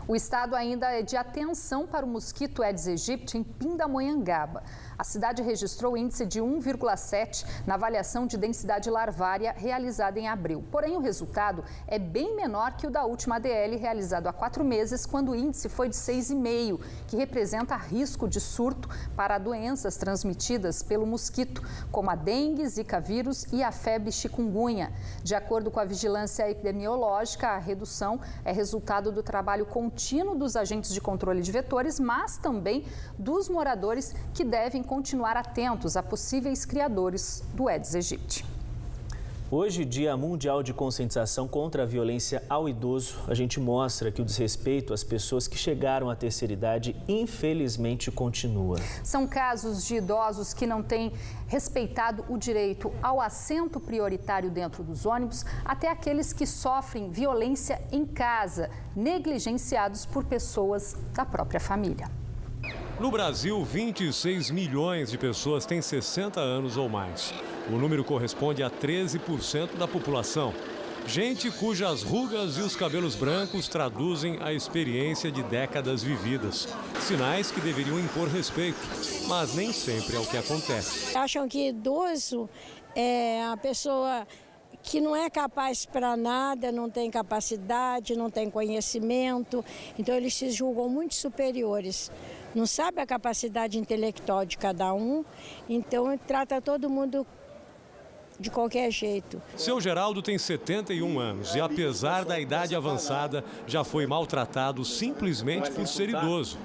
O estado ainda é de atenção para o mosquito Aedes aegypti em Pindamonhangaba. A cidade registrou índice de 1,7 na avaliação de densidade larvária realizada em abril. Porém, o resultado é bem menor que o da última ADL realizado há 4 meses, quando o índice foi de 6,5, que representa risco de surto para doenças transmitidas pelo mosquito, como a dengue, zika vírus e a febre chikungunya. De acordo com a vigilância epidemiológica, a redução é resultado do trabalho contínuo dos agentes de controle de vetores, mas também dos moradores que devem continuar atentos a possíveis criadores do Aedes aegypti. Hoje, Dia Mundial de Conscientização contra a Violência ao Idoso, a gente mostra que o desrespeito às pessoas que chegaram à terceira idade, infelizmente, continua. São casos de idosos que não têm respeitado o direito ao assento prioritário dentro dos ônibus, até aqueles que sofrem violência em casa, negligenciados por pessoas da própria família. No Brasil, 26 milhões de pessoas têm 60 anos ou mais. O número corresponde a 13% da população. Gente cujas rugas e os cabelos brancos traduzem a experiência de décadas vividas. Sinais que deveriam impor respeito, mas nem sempre é o que acontece. Acham que idoso é a pessoa que não é capaz para nada, não tem capacidade, não tem conhecimento, então eles se julgam muito superiores. Não sabe a capacidade intelectual de cada um, então trata todo mundo de qualquer jeito. Seu Geraldo tem 71 anos e, apesar da idade avançada, já foi maltratado simplesmente por ser idoso.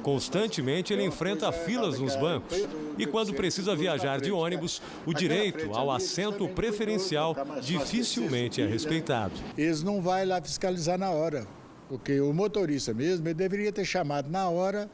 Constantemente ele enfrenta filas nos bancos e, quando precisa viajar de ônibus, o direito ao assento preferencial dificilmente é respeitado. Eles não vão lá fiscalizar na hora. Porque o motorista mesmo, ele deveria ter chamado na hora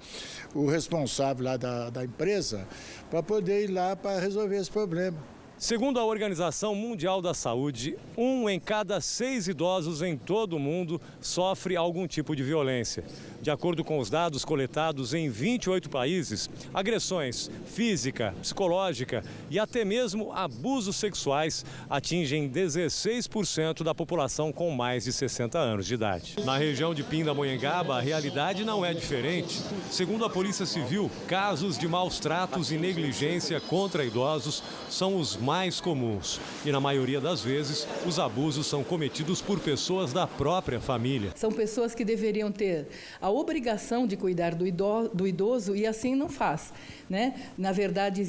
o responsável lá da empresa para poder ir lá para resolver esse problema. Segundo a Organização Mundial da Saúde, 1 em cada 6 idosos em todo o mundo sofre algum tipo de violência. De acordo com os dados coletados em 28 países, agressões física, psicológica e até mesmo abusos sexuais atingem 16% da população com mais de 60 anos de idade. Na região de Pindamonhangaba, a realidade não é diferente. Segundo a Polícia Civil, casos de maus tratos e negligência contra idosos são os mais comuns. E na maioria das vezes, os abusos são cometidos por pessoas da própria família. São pessoas que deveriam ter a obrigação de cuidar do idoso e assim não faz, né? Na verdade,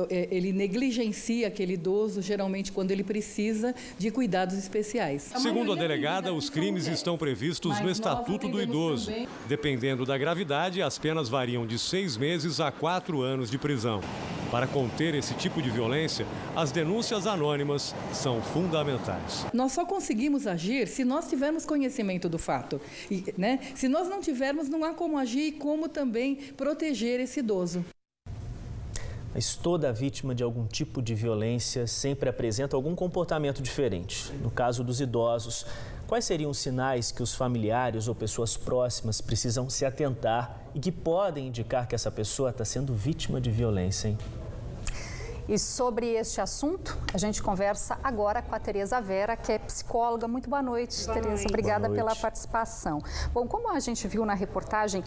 ele negligencia aquele idoso, geralmente quando ele precisa de cuidados especiais. Segundo a delegada, os crimes estão previstos no Estatuto do Idoso. Dependendo da gravidade, as penas variam de 6 meses a 4 anos de prisão. Para conter esse tipo de violência, as denúncias anônimas são fundamentais. Nós só conseguimos agir se nós tivermos conhecimento do fato, né? Se nós não tivermos, não há como agir e como também proteger esse idoso. Mas toda vítima de algum tipo de violência sempre apresenta algum comportamento diferente. No caso dos idosos, quais seriam os sinais que os familiares ou pessoas próximas precisam se atentar e que podem indicar que essa pessoa está sendo vítima de violência, hein? E sobre este assunto, a gente conversa agora com a Tereza Vera, que é psicóloga. Muito boa noite, Tereza. Obrigada pela participação. Bom, como a gente viu na reportagem,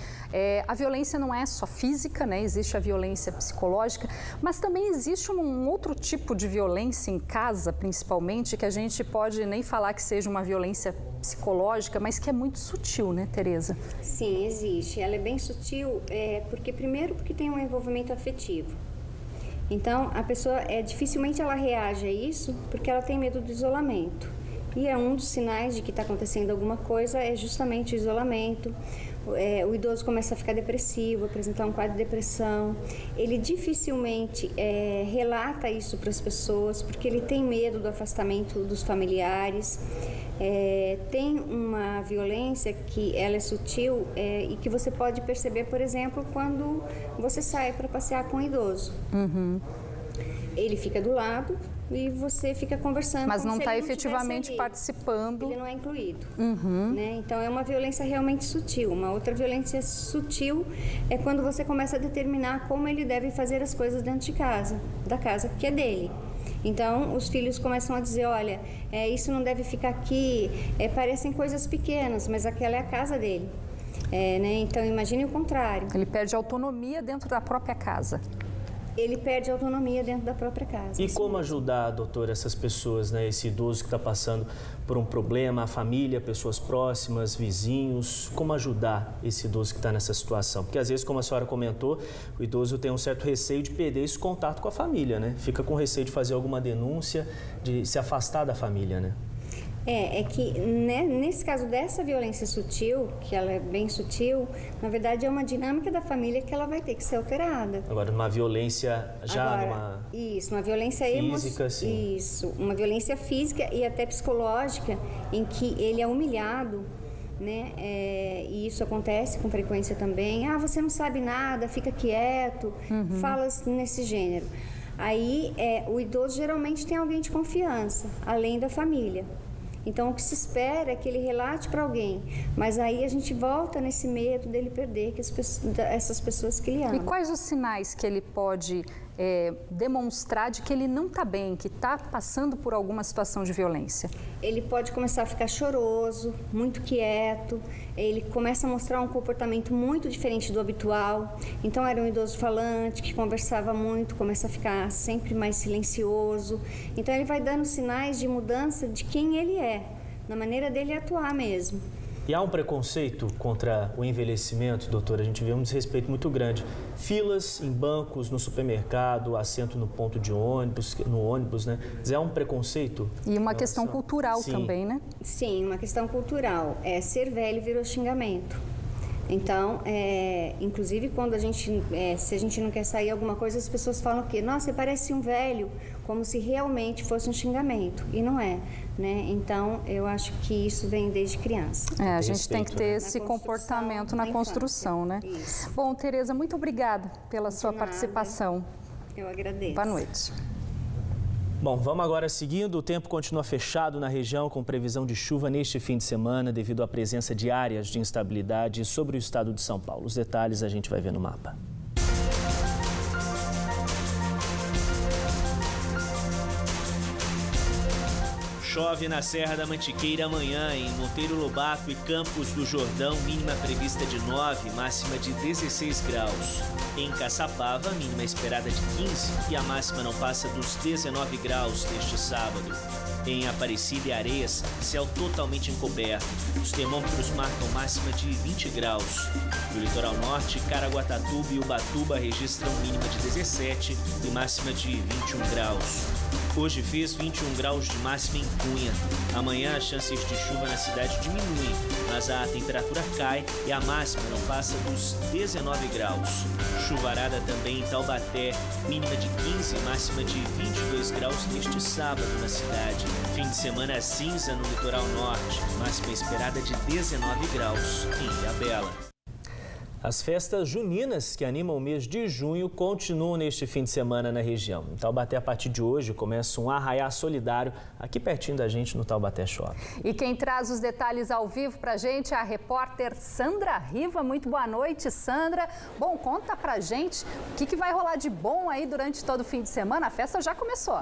a violência não é só física, né? Existe a violência psicológica, mas também existe um outro tipo de violência em casa, principalmente, que a gente pode nem falar que seja uma violência psicológica, mas que é muito sutil, né, Tereza? Sim, existe. Ela é bem sutil, porque tem um envolvimento afetivo. Então, a pessoa, dificilmente ela reage a isso porque ela tem medo do isolamento. E um dos sinais de que está acontecendo alguma coisa é justamente o isolamento. O idoso começa a ficar depressivo, apresentar um quadro de depressão. Ele dificilmente relata isso para as pessoas porque ele tem medo do afastamento dos familiares. Tem uma violência que ela é sutil e que você pode perceber, por exemplo, quando você sai para passear com um idoso. Uhum. Ele fica do lado e você fica conversando. Mas não está efetivamente participando. Ele não é incluído. Uhum. Né? Então é uma violência realmente sutil. Uma outra violência sutil é quando você começa a determinar como ele deve fazer as coisas dentro de casa, da casa que é dele. Então, os filhos começam a dizer, olha, isso não deve ficar aqui, parecem coisas pequenas, mas aquela é a casa dele. né? Então, imagine o contrário. Ele perde autonomia dentro da própria casa. Ele perde autonomia dentro da própria casa. E como ajudar, doutora, essas pessoas, né? Esse idoso que está passando por um problema, a família, pessoas próximas, vizinhos, como ajudar esse idoso que está nessa situação? Porque às vezes, como a senhora comentou, o idoso tem um certo receio de perder esse contato com a família, né? Fica com receio de fazer alguma denúncia, de se afastar da família, né? É que né, nesse caso dessa violência sutil, que ela é bem sutil, na verdade é uma dinâmica da família que ela vai ter que ser alterada. Agora, uma violência Isso, uma violência física, sim. Isso, uma violência física e até psicológica, em que ele é humilhado, né? E isso acontece com frequência também. Ah, você não sabe nada, fica quieto, falas nesse gênero. Aí, o idoso geralmente tem alguém de confiança, além da família. Então, o que se espera é que ele relate para alguém, mas aí a gente volta nesse medo dele perder essas pessoas que ele ama. E quais os sinais que ele pode demonstrar de que ele não está bem, que está passando por alguma situação de violência? Ele pode começar a ficar choroso, muito quieto, ele começa a mostrar um comportamento muito diferente do habitual. Então, era um idoso falante, que conversava muito, começa a ficar sempre mais silencioso. Então, ele vai dando sinais de mudança de quem ele é, na maneira dele atuar mesmo. E há um preconceito contra o envelhecimento, doutora? A gente vê um desrespeito muito grande. Filas em bancos, no supermercado, assento no ponto de ônibus, no ônibus, né? Há um preconceito? E uma questão cultural também, né? Sim, uma questão cultural. Ser velho virou xingamento. Então, inclusive quando se a gente não quer sair alguma coisa, as pessoas falam o quê? Nossa, você parece um velho, como se realmente fosse um xingamento. E não é, né? Então, eu acho que isso vem desde criança. A gente tem que ter esse comportamento na construção, né? Isso. Bom, Tereza, muito obrigada pela sua participação. Eu agradeço. Boa noite. Bom, vamos agora seguindo. O tempo continua fechado na região com previsão de chuva neste fim de semana devido à presença de áreas de instabilidade sobre o estado de São Paulo. Os detalhes a gente vai ver no mapa. Chove na Serra da Mantiqueira amanhã, em Monteiro Lobato e Campos do Jordão, mínima prevista de 9, máxima de 16 graus. Em Caçapava, mínima esperada de 15 e a máxima não passa dos 19 graus neste sábado. Em Aparecida e Areias, céu totalmente encoberto. Os termômetros marcam máxima de 20 graus. No litoral norte, Caraguatatuba e Ubatuba registram mínima de 17 e máxima de 21 graus. Hoje fez 21 graus de máxima em Cunha. Amanhã as chances de chuva na cidade diminuem, mas a temperatura cai e a máxima não passa dos 19 graus. Chuvarada também em Taubaté, mínima de 15 e máxima de 22 graus neste sábado na cidade. Fim de semana cinza no litoral norte, máxima esperada de 19 graus em Ilhabela. As festas juninas que animam o mês de junho continuam neste fim de semana na região. Em Taubaté, a partir de hoje, começa um arraiá solidário aqui pertinho da gente no Taubaté Shopping. E quem traz os detalhes ao vivo pra gente é a repórter Sandra Riva. Muito boa noite, Sandra. Bom, conta pra gente o que vai rolar de bom aí durante todo o fim de semana. A festa já começou.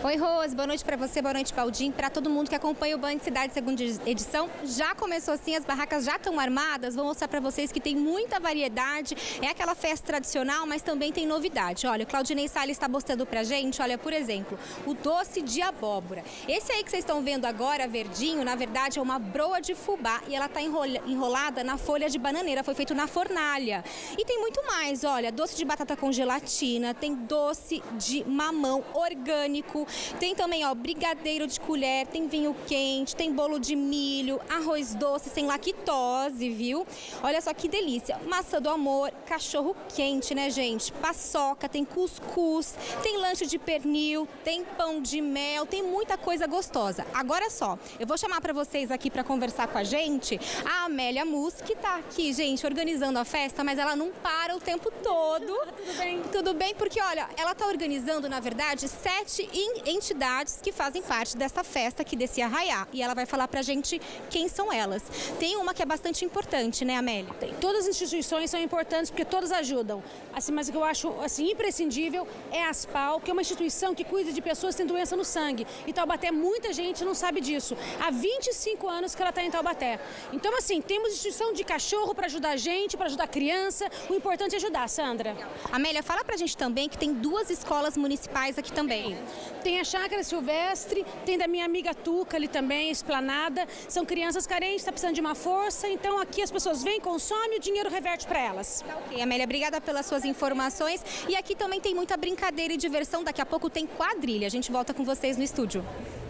Oi, Rose, boa noite para você, boa noite, Baldinho, para todo mundo que acompanha o Band Cidade segunda edição. Já começou sim, as barracas já estão armadas, vou mostrar para vocês que tem muita variedade, é aquela festa tradicional, mas também tem novidade. Olha, o Claudinei Salles está mostrando pra gente, olha, por exemplo, o doce de abóbora. Esse aí que vocês estão vendo agora, verdinho, na verdade é uma broa de fubá e ela está enrolada na folha de bananeira, foi feito na fornalha. E tem muito mais, olha, doce de batata com gelatina, tem doce de mamão orgânico, tem também, ó, brigadeiro de colher, tem vinho quente, tem bolo de milho, arroz doce sem lactose, viu? Olha só que delícia. Maçã do amor, cachorro quente, né, gente? Paçoca, tem cuscuz, tem lanche de pernil, tem pão de mel, tem muita coisa gostosa. Agora só, eu vou chamar para vocês aqui para conversar com a gente a Amélia Mus, que tá aqui, gente, organizando a festa, mas ela não para o tempo todo. Tudo bem? Tudo bem, porque, olha, ela tá organizando, na verdade, 7 entidades que fazem parte dessa festa aqui desse arraiá. E ela vai falar pra gente quem são elas. Tem uma que é bastante importante, né, Amélia? Todas as instituições são importantes porque todas ajudam. Assim, mas o que eu acho imprescindível é a Aspal, que é uma instituição que cuida de pessoas que têm doença no sangue. Em Taubaté, muita gente não sabe disso. Há 25 anos que ela está em Taubaté. Então, assim, temos instituição de cachorro para ajudar a gente, para ajudar a criança. O importante é ajudar, Sandra. Amélia, fala pra gente também que tem 2 escolas municipais aqui também. Tem a Chácara Silvestre, tem da minha amiga Tuca ali também, Esplanada. São crianças carentes, está precisando de uma força. Então, aqui as pessoas vêm, consomem e o dinheiro reverte para elas. Tá ok, Amélia, obrigada pelas suas informações. E aqui também tem muita brincadeira e diversão. Daqui a pouco tem quadrilha. A gente volta com vocês no estúdio.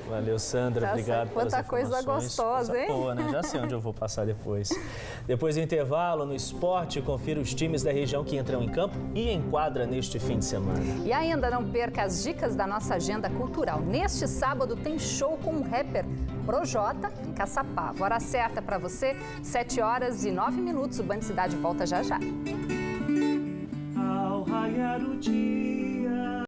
Valeu, Sandra. Obrigado pelas informações. Quanta coisa gostosa, hein? Boa, né? Já sei onde eu vou passar depois. Depois do intervalo, no esporte, confira os times da região que entram em campo e em quadra neste fim de semana. E ainda não perca as dicas da nossa agenda cultural. Neste sábado tem show com o rapper Projota em Caçapava. Hora certa para você, 7h09. O Band Cidade volta já já. Ao raiar o dia.